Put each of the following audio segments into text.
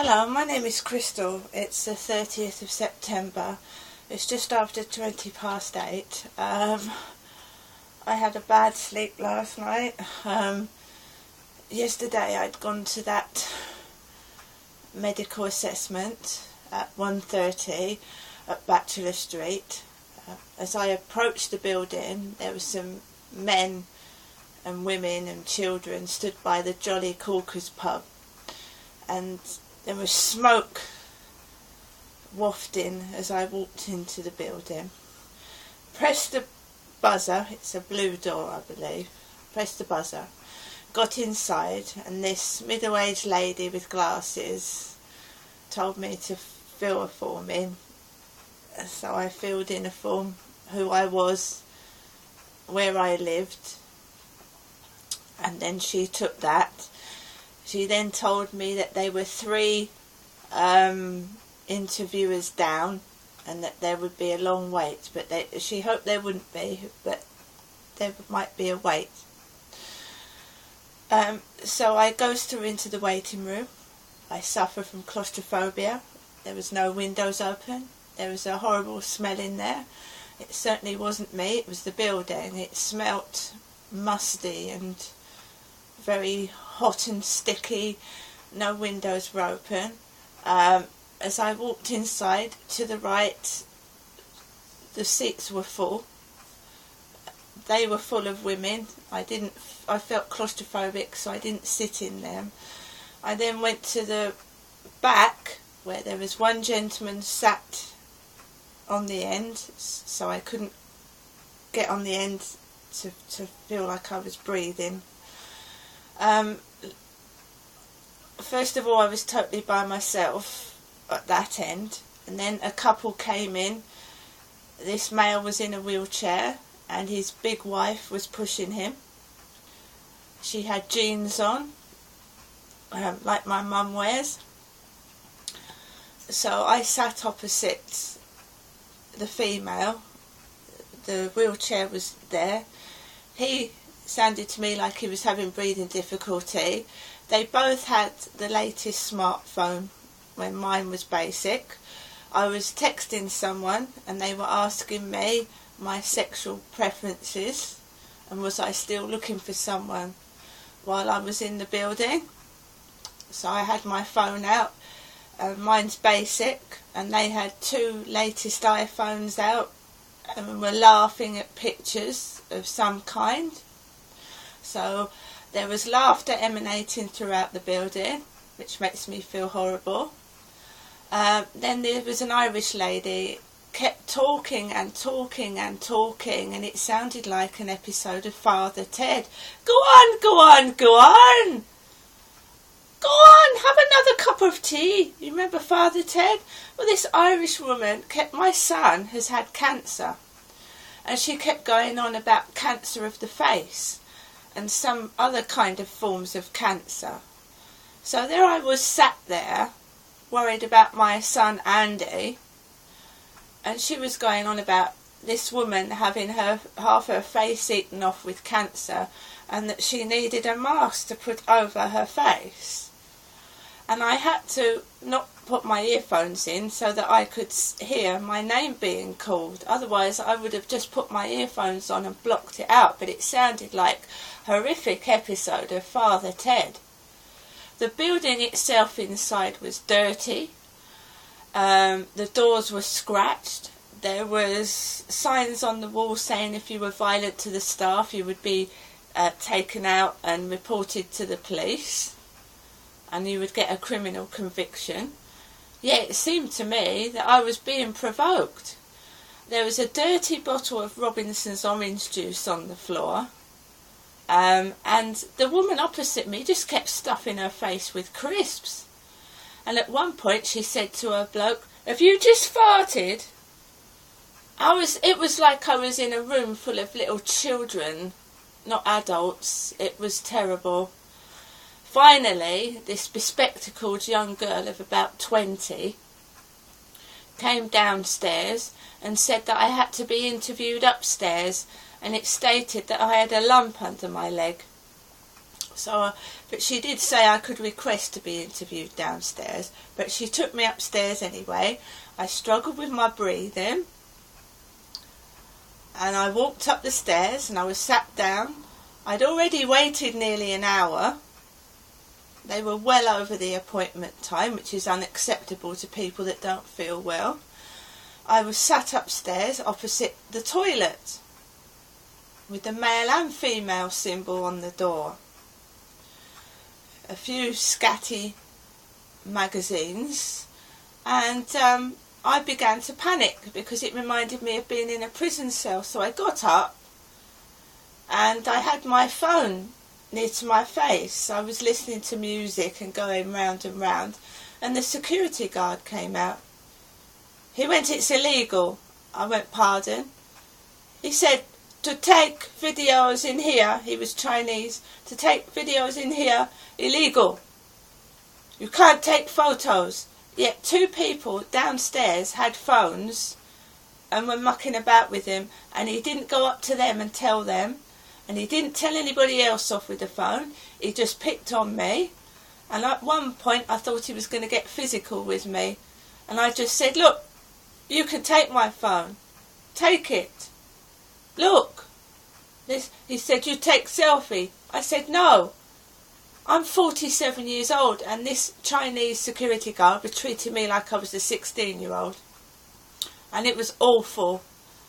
Hello, my name is Crystal. It's the 30th of September. It's just after 20 past 8. I had a bad sleep last night. Yesterday I'd gone to that medical assessment at 1:30 at Bachelor Street. As I approached the building, there were some men and women and children stood by the Jolly Corkers pub, and there was smoke wafting as I walked into the building. Pressed the buzzer, it's a blue door I believe, pressed the buzzer, got inside, and this middle-aged lady with glasses told me to fill a form in. So I filled in a form, who I was, where I lived, and then she took that. She then told me that they were 3 interviewers down and that there would be a long wait, but she hoped there wouldn't be, but there might be a wait. So I goes through into the waiting room. I suffer from claustrophobia. There was no windows open. There was a horrible smell in there. It certainly wasn't me, it was the building. It smelt musty and very hot and sticky. No windows were open. As I walked inside, to the right, the seats were full. They were full of women. I felt claustrophobic, so I didn't sit in them. I then went to the back, where there was one gentleman sat on the end, so I couldn't get on the end to feel like I was breathing. First of all, I was totally by myself at that end, and then a couple came in. This male was in a wheelchair and his big wife was pushing him. She had jeans on, like my mum wears. So I sat opposite the female. The wheelchair was there. He sounded to me like he was having breathing difficulty. They both had the latest smartphone when mine was basic. I was texting someone and they were asking me my sexual preferences and was I still looking for someone while I was in the building. So I had my phone out. Mine's basic, and they had 2 latest iPhones out and were laughing at pictures of some kind. So there was laughter emanating throughout the building, which makes me feel horrible. Then there was an Irish lady, kept talking and talking and talking, and it sounded like an episode of Father Ted. Go on, go on, go on! Go on, have another cup of tea. You remember Father Ted? Well, this Irish woman my son has had cancer, and she kept going on about cancer of the face and some other kind of forms of cancer. So there I was sat there, worried about my son Andy, and she was going on about this woman having half her face eaten off with cancer and that she needed a mask to put over her face. And I had to not put my earphones in so that I could hear my name being called. Otherwise I would have just put my earphones on and blocked it out, but it sounded like a horrific episode of Father Ted. The building itself inside was dirty. The doors were scratched. There was signs on the wall saying if you were violent to the staff you would be taken out and reported to the police, and you would get a criminal conviction. Yet it seemed to me that I was being provoked. There was a dirty bottle of Robinson's orange juice on the floor, and the woman opposite me just kept stuffing her face with crisps. And at one point she said to her bloke, "Have you just farted?" It was like I was in a room full of little children, not adults. It was terrible. Finally, this bespectacled young girl of about 20 came downstairs and said that I had to be interviewed upstairs, and it stated that I had a lump under my leg. So, but she did say I could request to be interviewed downstairs, but she took me upstairs anyway. I struggled with my breathing, and I walked up the stairs and I was sat down. I'd already waited nearly an hour. They were well over the appointment time, which is unacceptable to people that don't feel well. I was sat upstairs opposite the toilet with the male and female symbol on the door. A few scatty magazines, and I began to panic because it reminded me of being in a prison cell. So I got up and I had my phone near to my face. I was listening to music and going round and round, and the security guard came out. He went, "It's illegal." I went, "Pardon?" He said, "To take videos in here," he was Chinese, "to take videos in here, illegal. You can't take photos." Yet 2 people downstairs had phones and were mucking about with him, and he didn't go up to them and tell them, and he didn't tell anybody else off with the phone. He just picked on me, and at one point I thought he was going to get physical with me, and I just said, "Look, you can take my phone. Take it. Look." He said, "You take selfie." I said, "No. I'm 47 years old, and this Chinese security guard was treating me like I was a 16-year-old. And it was awful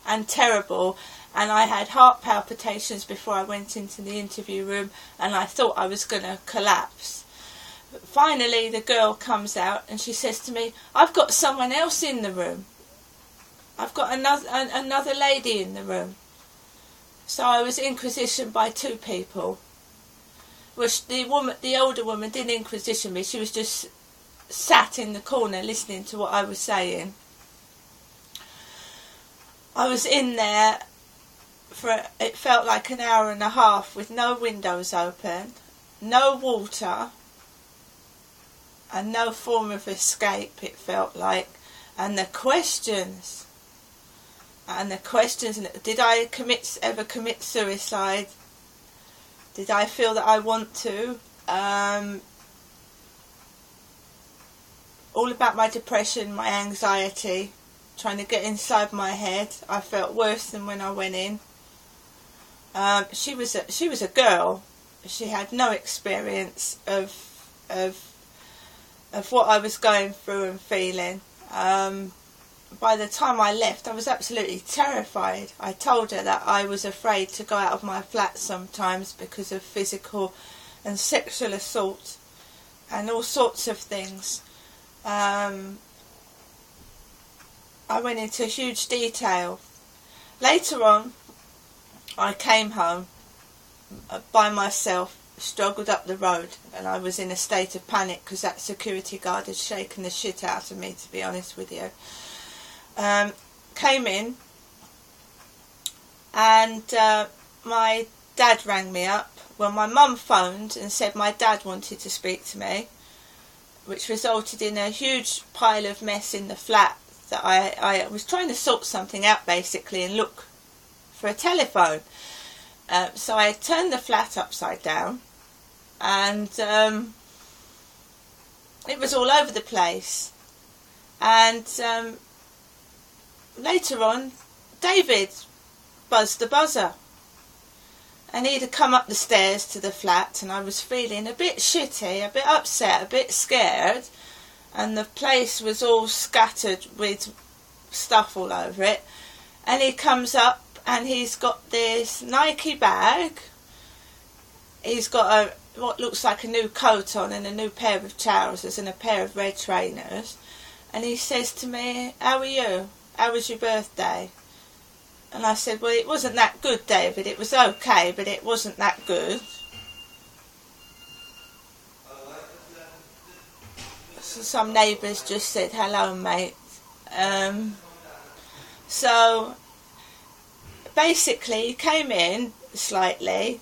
and terrible, and I had heart palpitations before I went into the interview room, and I thought I was going to collapse. But finally the girl comes out and she says to me, "I've got someone else in the room. I've got another lady in the room." So I was inquisitioned by 2 people. Which the older woman didn't inquisition me. She was just sat in the corner listening to what I was saying. I was in there for, it felt like an hour and a half, with no windows open, no water, and no form of escape, it felt like. And the questions, did I ever commit suicide? Did I feel that I want to? All about my depression, my anxiety, trying to get inside my head. I felt worse than when I went in. She was a girl. She had no experience of what I was going through and feeling. By the time I left, I was absolutely terrified. I told her that I was afraid to go out of my flat sometimes because of physical and sexual assault and all sorts of things. I went into huge detail. Later on, I came home by myself, struggled up the road, and I was in a state of panic because that security guard had shaken the shit out of me, to be honest with you. Came in, and my dad rang me up. Well, my mum phoned and said my dad wanted to speak to me, which resulted in a huge pile of mess in the flat that I was trying to sort something out basically and look for a telephone. So I turned the flat upside down, and it was all over the place. And later on, David buzzed the buzzer, and he'd have come up the stairs to the flat, and I was feeling a bit shitty, a bit upset, a bit scared, and the place was all scattered with stuff all over it. And he comes up and he's got this Nike bag, he's got what looks like a new coat on and a new pair of trousers and a pair of red trainers, and he says to me, "How are you? How was your birthday?" And I said, "Well, it wasn't that good, David. It was okay, but it wasn't that good." So some neighbours just said, "Hello, mate." So basically he came in slightly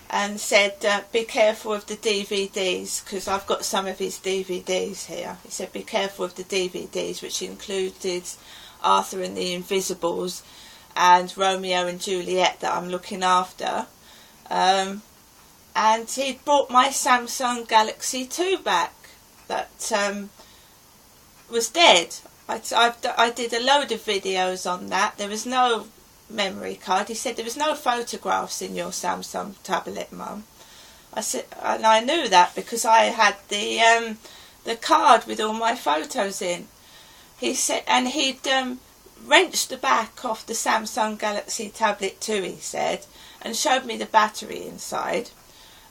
and said, "Be careful of the DVDs, because I've got some of his DVDs here." He said, "Be careful of the DVDs," which included Arthur and the Invisibles and Romeo and Juliet that I'm looking after. and he'd brought my Samsung Galaxy 2 back that was dead. I did a load of videos on that. There was no memory card. He said there was no photographs in your Samsung tablet, Mum. I said, and I knew that because I had the card with all my photos in. He said, and he'd wrenched the back off the Samsung Galaxy Tablet 2, he said, and showed me the battery inside.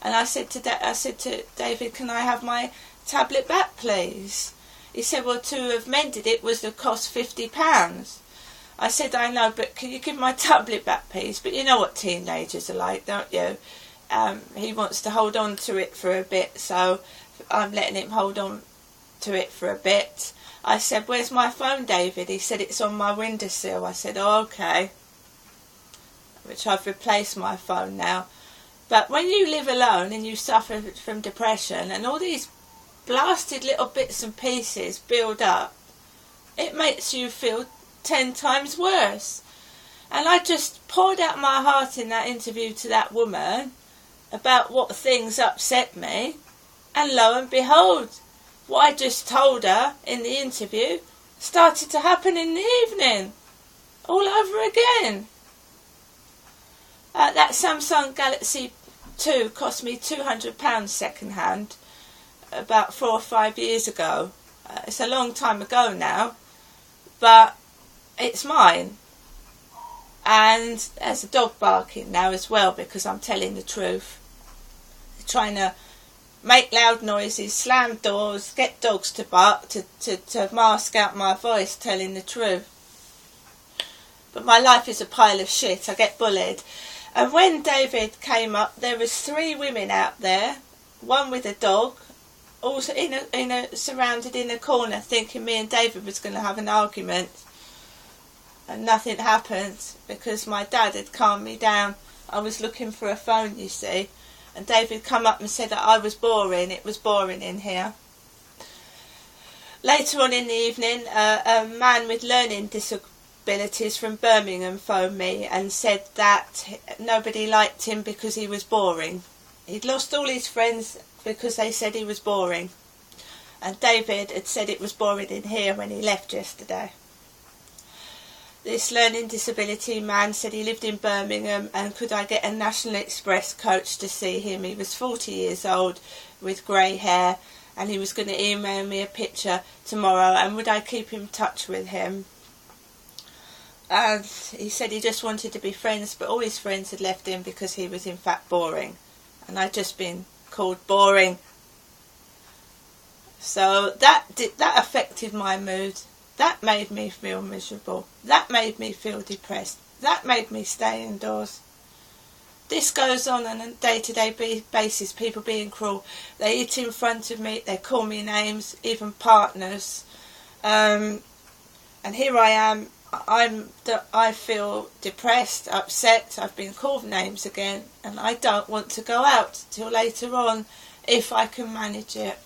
And I said to David, can I have my tablet back, please? He said, well, to have mended it was the cost £50. I said, I know, but can you give my tablet back, please? But you know what teenagers are like, don't you? He wants to hold on to it for a bit, so I'm letting him hold on to it for a bit. I said, where's my phone, David? He said, it's on my windowsill. I said, oh, okay. Which I've replaced my phone now. But when you live alone and you suffer from depression and all these blasted little bits and pieces build up, it makes you feel 10 times worse. And I just poured out my heart in that interview to that woman about what things upset me, and lo and behold, what I just told her in the interview started to happen in the evening, all over again. That Samsung Galaxy 2 cost me £200 second hand about 4 or 5 years ago. It's a long time ago now, but it's mine. And there's a dog barking now as well because I'm telling the truth. They're trying to make loud noises, slam doors, get dogs to bark to mask out my voice telling the truth. But my life is a pile of shit. I get bullied. And when David came up, there was 3 women out there, one with a dog, also surrounded in a corner, thinking me and David was going to have an argument. And nothing happened because my dad had calmed me down. I was looking for a phone, you see, and David come up and said that I was boring. It was boring in here. Later on in the evening, a man with learning disabilities from Birmingham phoned me and said that nobody liked him because he was boring. He'd lost all his friends because they said he was boring. And David had said it was boring in here when he left yesterday. This learning disability man said he lived in Birmingham and could I get a National Express coach to see him. He was 40 years old with grey hair and he was going to email me a picture tomorrow, and would I keep in touch with him. And he said he just wanted to be friends, but all his friends had left him because he was in fact boring. And I'd just been called boring. So that affected my mood. That made me feel miserable. That made me feel depressed. That made me stay indoors. This goes on a day-to-day basis, people being cruel. They eat in front of me, they call me names, even partners. And here I am, I feel depressed, upset, I've been called names again, and I don't want to go out till later on if I can manage it.